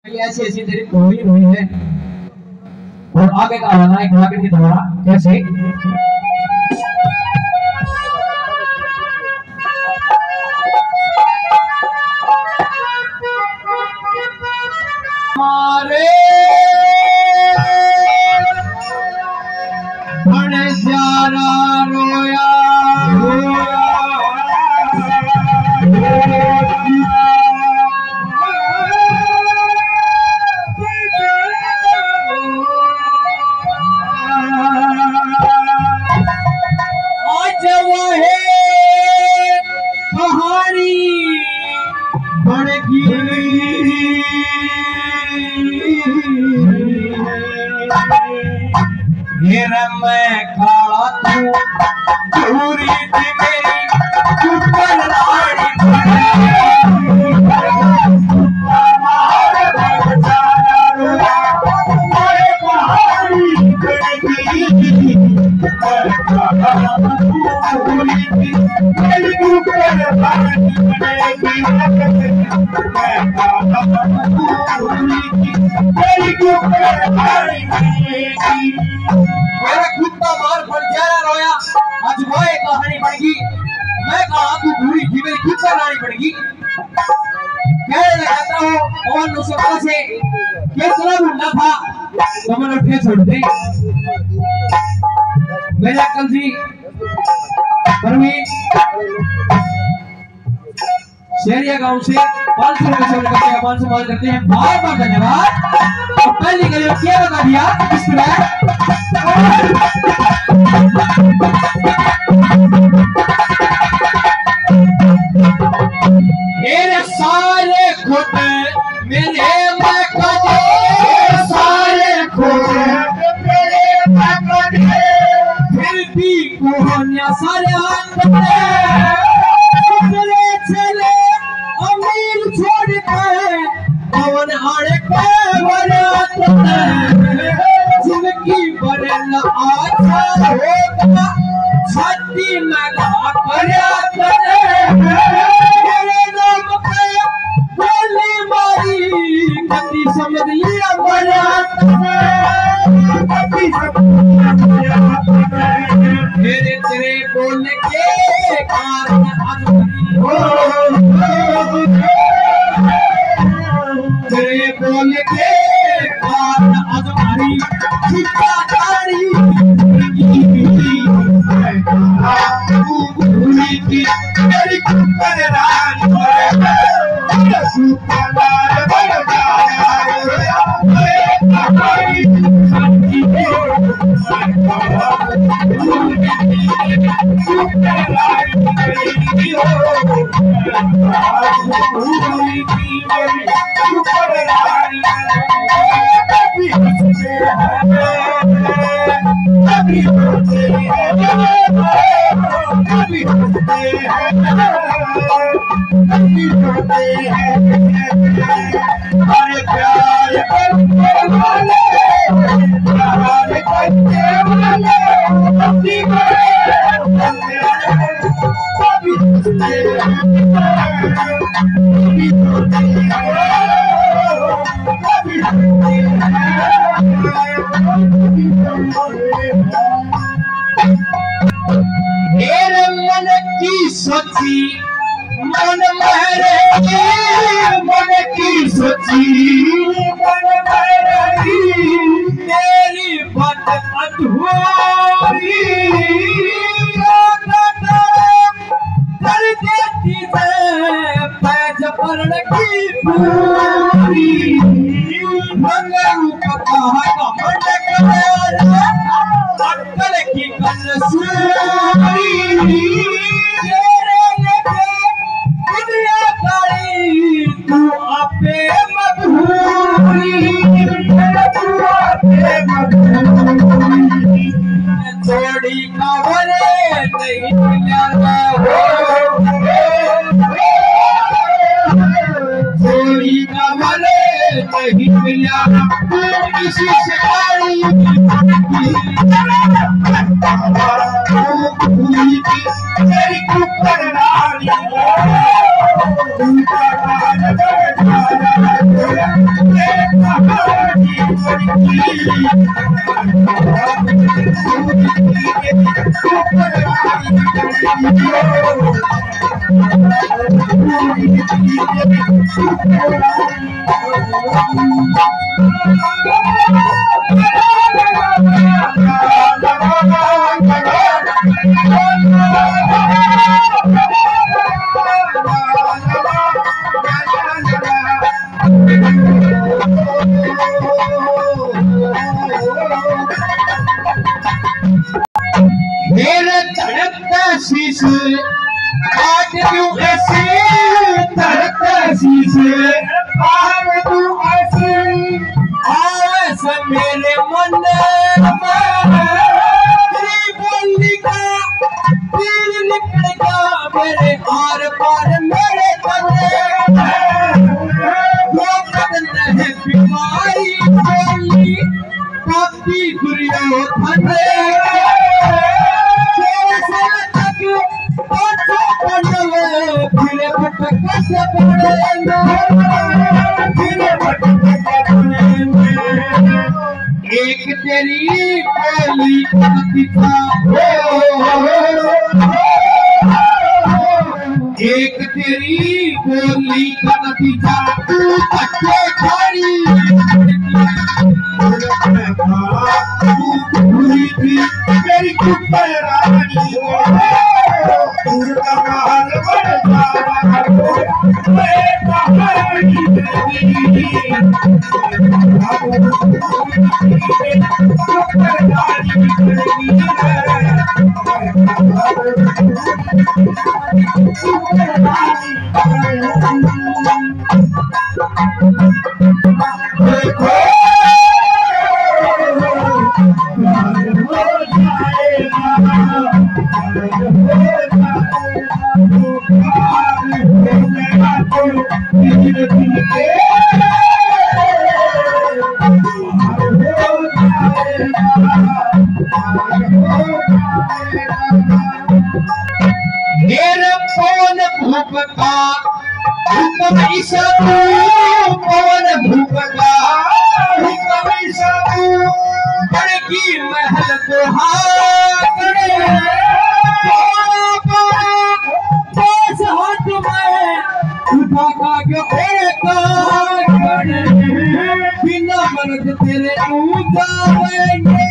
ऐसी ऐसी तेरी पूरी हुई है और आगे का आना एक नागरिक की द्वारा कैसे हमारे बड़े प्यारा रोया मैं काला तू पूरी थी मेरी चुपन रानी मेरा कुत्ता मार पर जरा रोया आज वो एक कहानी बन गई मैं कहा तू पूरी थी मेरी कुत्ता रानी बन गई कहने लगाता हूँ और नुस्खा से कितना मुंडा था तो मैंने उठे छोड़ दे मेरे अक्कल जी परवीन शेरिया गांव से 500 रुपए मान सम्मान करते हैं बहुत बहुत धन्यवाद और पहली गली क्या बता दिया इस मेरे सारे खुद मेरे मैं कदे सारे खुद मेरे मैं कदे फिर भी कोहनिया सारे हाथ पकड़े चले अमीर छोड़ के पवन आड़े के बरात जिंदगी बदल आजा होगा छाती में गा बरात मेरे नाम पे बोली मारी कभी समझ लिया बरात कभी मेरे तेरे बोलने के कारण तेरे बोलने के कारण अजमारी चिता तारी मेरी कुकर रानी मेरे मन की सोची मन मेरे मन की सोची मन मेरी मेरी बात अधूरी कर देती है पैज परण की पूरी मंगरू पता है कमंड करे अटल की कलसूरी तेरे लेके दुनिया काली तू आपे मधुरी तू आपे मधुरी थोड़ी खबरें नहीं जाना थोड़ी खबरें नहीं मिला किसी से तेरी कुकर रानी मेरे धड़कता शीश काट दूं ऐसे, धड़कता शीश काट दूं ऐसे, ऐसे मेरे मन में तेरी बोली का तीर निकलेगा मेरे आर पार मेरे तने, वो बदन है बीमारी बोली काफी दुर्योधन एक तेरी बोली कविता, एक तेरी बोली कविता तू कच्चे खाड़ी पूरी थी मेरी कुप्पल रानी मेरे पवन भूप का हुक्म ईसा पवन भूप का हुक्म ईसा बड़की महल दुहार बस हाथ में उठा का बिना मर्द तेरे जाएंगे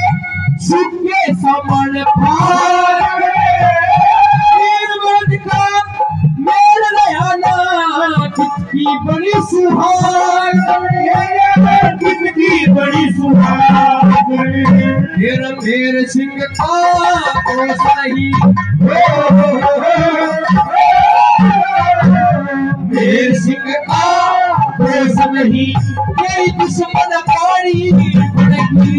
सुखे समण फार का मेल लयाना कितनी बड़ी सुहाग, कितनी बड़ी सुहाग मेरे सिंह का कोस नहीं मेरे सिंह का कोस नहीं तेरी दुश्मन पानी पड़ेगी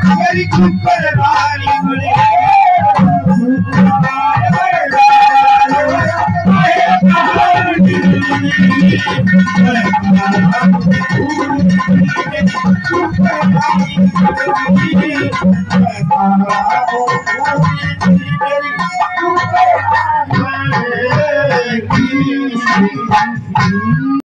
मेरी कुप्पल रानी मेरी